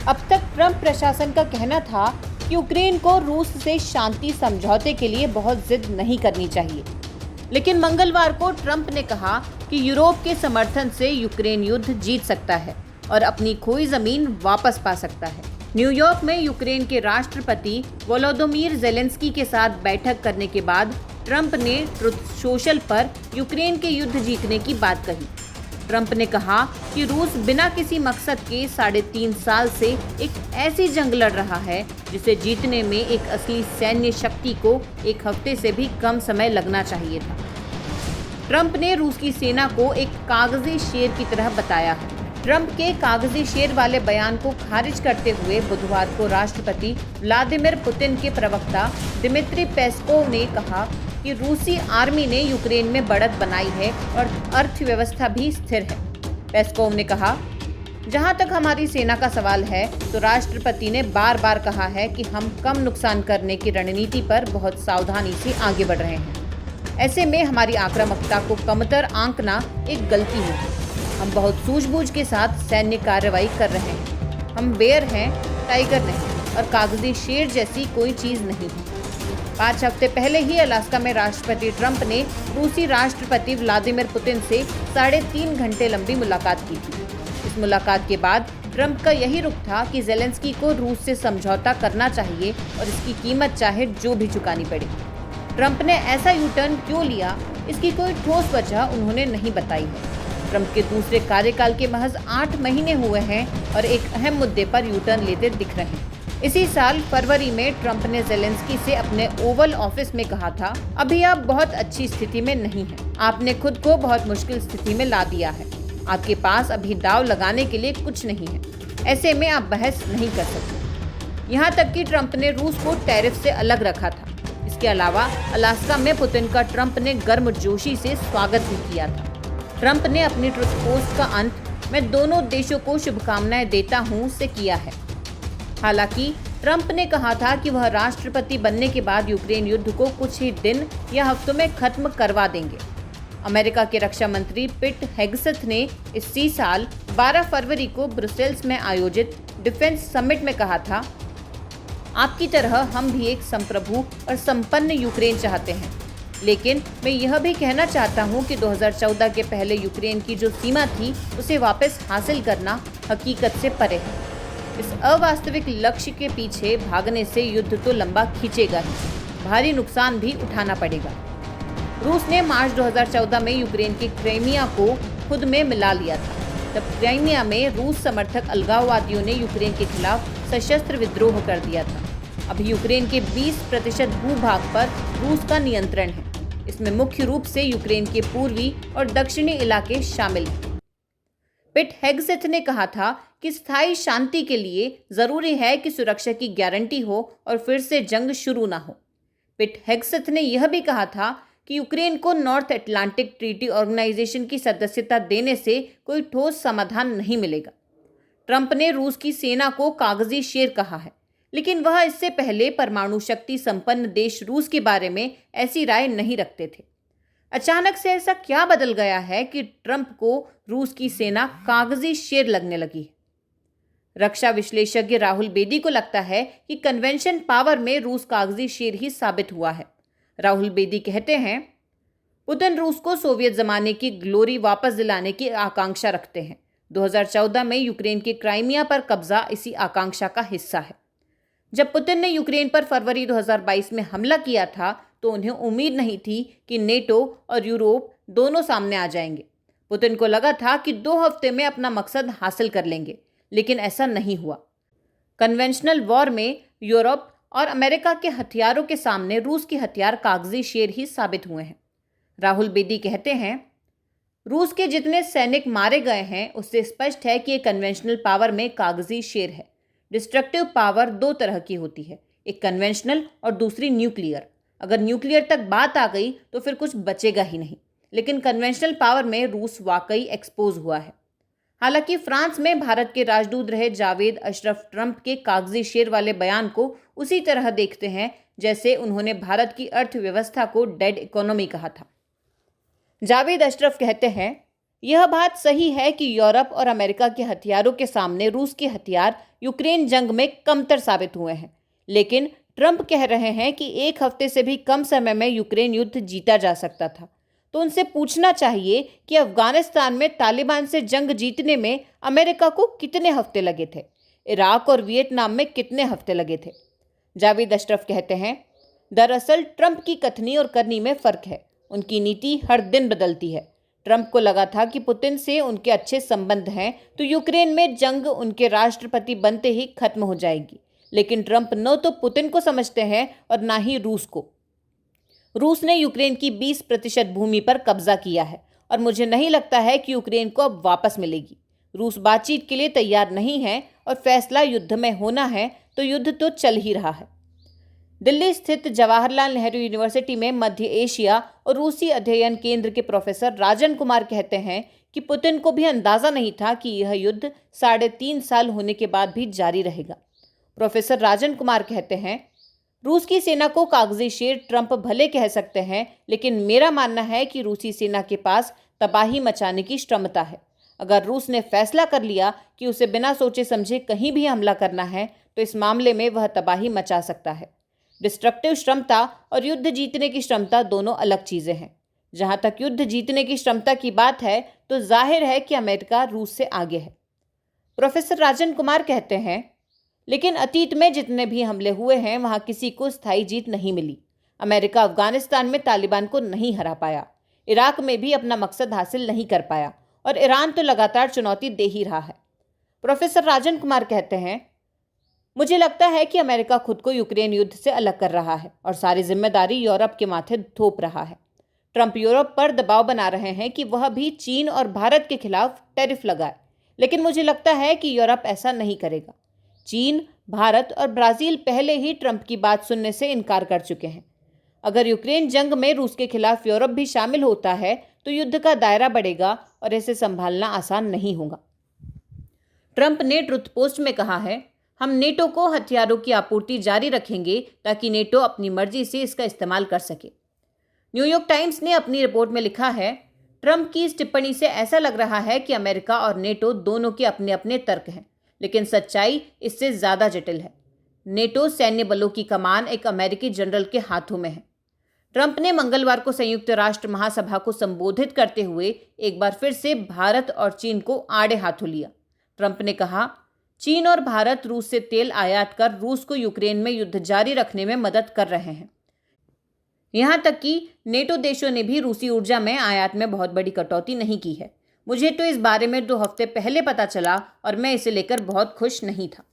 अब तक ट्रंप प्रशासन का कहना था कि यूक्रेन को रूस से शांति समझौते के लिए बहुत जिद नहीं करनी चाहिए, लेकिन मंगलवार को ट्रंप ने कहा कि यूरोप के समर्थन से यूक्रेन युद्ध जीत सकता है और अपनी खोई जमीन वापस पा सकता है। न्यूयॉर्क में यूक्रेन के राष्ट्रपति वोलोदोमिर जेलेंस्की के साथ बैठक करने के बाद ट्रंप ने ट्रुथ सोशल पर यूक्रेन के युद्ध जीतने की बात कही। ट्रंप ने कहा कि रूस बिना किसी मकसद के 3.5 साल से एक ऐसी जंग लड़ रहा है जिसे जीतने में एक असली सैन्य शक्ति को एक हफ्ते से भी कम समय लगना चाहिए था। ट्रंप ने रूस की सेना को एक कागजी शेर की तरह बताया है। ट्रंप के कागजी शेर वाले बयान को खारिज करते हुए बुधवार को राष्ट्रपति व्लादिमीर पुतिन के प्रवक्ता दिमित्री पेस्कोव ने कहा कि रूसी आर्मी ने यूक्रेन में बढ़त बनाई है और अर्थव्यवस्था भी स्थिर है। पेस्कोव ने कहा, जहां तक हमारी सेना का सवाल है तो राष्ट्रपति ने बार बार कहा है कि हम कम नुकसान करने की रणनीति पर बहुत सावधानी से आगे बढ़ रहे हैं। ऐसे में हमारी आक्रामकता को कमतर आंकना एक गलती है। हम बहुत सूझबूझ के साथ सैन्य कार्रवाई कर रहे हैं। हम बेयर हैं, टाइगर नहीं, और कागजी शेर जैसी कोई चीज नहीं है। 5 हफ्ते पहले ही अलास्का में राष्ट्रपति ट्रंप ने रूसी राष्ट्रपति व्लादिमीर पुतिन से 3.5 घंटे लंबी मुलाकात की थी। इस मुलाकात के बाद ट्रंप का यही रुख था कि जेलेंस्की को रूस से समझौता करना चाहिए और इसकी कीमत चाहे जो भी चुकानी पड़े। ट्रंप ने ऐसा यू टर्न क्यों लिया, इसकी कोई ठोस वजह उन्होंने नहीं बताई है। ट्रंप के दूसरे कार्यकाल के महज 8 महीने हुए हैं और एक अहम मुद्दे पर यू टर्न लेते दिख रहे हैं। इसी साल फरवरी में ट्रंप ने जेलेंस्की से अपने ओवल ऑफिस में कहा था, अभी आप बहुत अच्छी स्थिति में नहीं हैं। आपने खुद को बहुत मुश्किल स्थिति में ला दिया है। आपके पास अभी दांव लगाने के लिए कुछ नहीं है। ऐसे में आप बहस नहीं कर सकते। यहाँ तक कि ट्रंप ने रूस को टैरिफ से अलग रखा था। इसके अलावा अलास्का में पुतिन का ट्रंप ने गर्मजोशी से स्वागत भी किया था। ट्रंप ने अपनी ट्रुथ पोस्ट का अंत "मैं दोनों देशों को शुभकामनाएं देता हूं" से किया है। हालांकि ट्रंप ने कहा था कि वह राष्ट्रपति बनने के बाद यूक्रेन युद्ध को कुछ ही दिन या हफ्तों में खत्म करवा देंगे। अमेरिका के रक्षा मंत्री पिट हेगसेथ ने इसी साल 12 फरवरी को ब्रुसेल्स में आयोजित डिफेंस समिट में कहा था, आपकी तरह हम भी एक संप्रभु और संपन्न यूक्रेन चाहते हैं, लेकिन मैं यह भी कहना चाहता हूं कि 2014 के पहले यूक्रेन की जो सीमा थी उसे वापस हासिल करना हकीकत से परे है। इस अवास्तविक लक्ष्य के पीछे भागने से युद्ध तो लंबा खींचेगा ही, भारी नुकसान भी उठाना पड़ेगा। रूस ने मार्च 2014 में यूक्रेन के क्राइमिया को खुद में मिला लिया था। तब क्राइमिया में रूस समर्थक अलगाववादियों ने यूक्रेन के खिलाफ सशस्त्र विद्रोह कर दिया था। अभी यूक्रेन के 20% भूभाग पर रूस का नियंत्रण है। इसमें मुख्य रूप से यूक्रेन के पूर्वी और दक्षिणी इलाके शामिल हैं। पिट हेगसेथ ने कहा था कि स्थायी शांति के लिए जरूरी है कि सुरक्षा की गारंटी हो और फिर से जंग शुरू ना हो। पिट हेगसेथ ने यह भी कहा था कि यूक्रेन को नॉर्थ अटलांटिक ट्रीटी ऑर्गेनाइजेशन की सदस्यता देने से कोई ठोस समाधान नहीं मिलेगा। ट्रंप ने रूस की सेना को कागजी शेर कहा है, लेकिन वह इससे पहले परमाणु शक्ति संपन्न देश रूस के बारे में ऐसी राय नहीं रखते थे। अचानक से ऐसा क्या बदल गया है कि ट्रंप को रूस की सेना कागजी शेर लगने लगी है? रक्षा विश्लेषज्ञ राहुल बेदी को लगता है कि कन्वेंशन पावर में रूस कागजी शेर ही साबित हुआ है। राहुल बेदी कहते हैं, पुतिन रूस को सोवियत जमाने की ग्लोरी वापस दिलाने की आकांक्षा रखते हैं। 2014 में यूक्रेन के क्राइमिया पर कब्जा इसी आकांक्षा का हिस्सा है। जब पुतिन ने यूक्रेन पर फरवरी 2022 में हमला किया था तो उन्हें उम्मीद नहीं थी कि नेटो और यूरोप दोनों सामने आ जाएंगे। पुतिन को लगा था कि 2 हफ्ते में अपना मकसद हासिल कर लेंगे, लेकिन ऐसा नहीं हुआ। कन्वेंशनल वॉर में यूरोप और अमेरिका के हथियारों के सामने रूस के हथियार कागजी शेर ही साबित हुए हैं। राहुल बेदी कहते हैं, रूस के जितने सैनिक मारे गए हैं उससे स्पष्ट है कि एक कन्वेंशनल पावर में कागजी शेर है। डिस्ट्रक्टिव पावर 2 तरह की होती है, एक कन्वेंशनल और दूसरी न्यूक्लियर। अगर न्यूक्लियर तक बात आ गई तो फिर कुछ बचेगा ही नहीं, लेकिन कन्वेंशनल पावर में रूस वाकई एक्सपोज हुआ है। हालांकि फ्रांस में भारत के राजदूत रहे जावेद अशरफ ट्रंप के कागजी शेर वाले बयान को उसी तरह देखते हैं जैसे उन्होंने भारत की अर्थव्यवस्था को डेड इकोनॉमी कहा था। जावेद अशरफ कहते हैं, यह बात सही है कि यूरोप और अमेरिका के हथियारों के सामने रूस के हथियार यूक्रेन जंग में कमतर साबित हुए हैं। लेकिन ट्रंप कह रहे हैं कि एक हफ्ते से भी कम समय में यूक्रेन युद्ध जीता जा सकता था। तो उनसे पूछना चाहिए कि अफगानिस्तान में तालिबान से जंग जीतने में अमेरिका को कितने हफ्ते लगे थे, इराक और वियतनाम में कितने हफ्ते लगे थे। जावेद अशरफ कहते हैं, दरअसल ट्रंप की कथनी और करनी में फर्क है। उनकी नीति हर दिन बदलती है। ट्रंप को लगा था कि पुतिन से उनके अच्छे संबंध हैं तो यूक्रेन में जंग उनके राष्ट्रपति बनते ही खत्म हो जाएगी। लेकिन ट्रंप न तो पुतिन को समझते हैं और ना ही रूस को। रूस ने यूक्रेन की 20% भूमि पर कब्जा किया है और मुझे नहीं लगता है कि यूक्रेन को अब वापस मिलेगी। रूस बातचीत के लिए तैयार नहीं है और फैसला युद्ध में होना है तो युद्ध तो चल ही रहा है। दिल्ली स्थित जवाहरलाल नेहरू यूनिवर्सिटी में मध्य एशिया और रूसी अध्ययन केंद्र के प्रोफेसर राजन कुमार कहते हैं कि पुतिन को भी अंदाजा नहीं था कि यह युद्ध 3.5 साल होने के बाद भी जारी रहेगा। प्रोफेसर राजन कुमार कहते हैं, रूस की सेना को कागजी शेर ट्रंप भले कह सकते हैं, लेकिन मेरा मानना है कि रूसी सेना के पास तबाही मचाने की क्षमता है। अगर रूस ने फैसला कर लिया कि उसे बिना सोचे समझे कहीं भी हमला करना है तो इस मामले में वह तबाही मचा सकता है। डिस्ट्रक्टिव क्षमता और युद्ध जीतने की क्षमता दोनों अलग चीजें हैं। जहां तक युद्ध जीतने की क्षमता की बात है तो जाहिर है कि अमेरिका रूस से आगे है। प्रोफेसर राजन कुमार कहते हैं, लेकिन अतीत में जितने भी हमले हुए हैं वहां किसी को स्थायी जीत नहीं मिली। अमेरिका अफगानिस्तान में तालिबान को नहीं हरा पाया, इराक में भी अपना मकसद हासिल नहीं कर पाया और ईरान तो लगातार चुनौती दे ही रहा है। प्रोफेसर राजन कुमार कहते हैं, मुझे लगता है कि अमेरिका खुद को यूक्रेन युद्ध से अलग कर रहा है और सारी जिम्मेदारी यूरोप के माथे थोप रहा है। ट्रंप यूरोप पर दबाव बना रहे हैं कि वह भी चीन और भारत के खिलाफ टैरिफ लगाए, लेकिन मुझे लगता है कि यूरोप ऐसा नहीं करेगा। चीन, भारत और ब्राजील पहले ही ट्रंप की बात सुनने से इनकार कर चुके हैं। अगर यूक्रेन जंग में रूस के खिलाफ यूरोप भी शामिल होता है तो युद्ध का दायरा बढ़ेगा और इसे संभालना आसान नहीं होगा। ट्रंप ने ट्रुथ पोस्ट में कहा है, हम नेटो को हथियारों की आपूर्ति जारी रखेंगे ताकि नेटो अपनी मर्जी से इसका इस्तेमाल कर सके। न्यूयॉर्क टाइम्स ने अपनी रिपोर्ट में लिखा है, ट्रंप की इस टिप्पणी से ऐसा लग रहा है कि अमेरिका और नेटो दोनों के अपने अपने तर्क हैं, लेकिन सच्चाई इससे ज़्यादा जटिल है। नेटो सैन्य बलों की कमान एक अमेरिकी जनरल के हाथों में है। ट्रंप ने मंगलवार को संयुक्त राष्ट्र महासभा को संबोधित करते हुए एक बार फिर से भारत और चीन को आड़े हाथों लिया। ट्रंप ने कहा, चीन और भारत रूस से तेल आयात कर रूस को यूक्रेन में युद्ध जारी रखने में मदद कर रहे हैं। यहां तक कि नेटो देशों ने भी रूसी ऊर्जा में आयात में बहुत बड़ी कटौती नहीं की है। मुझे तो इस बारे में 2 हफ्ते पहले पता चला और मैं इसे लेकर बहुत खुश नहीं था।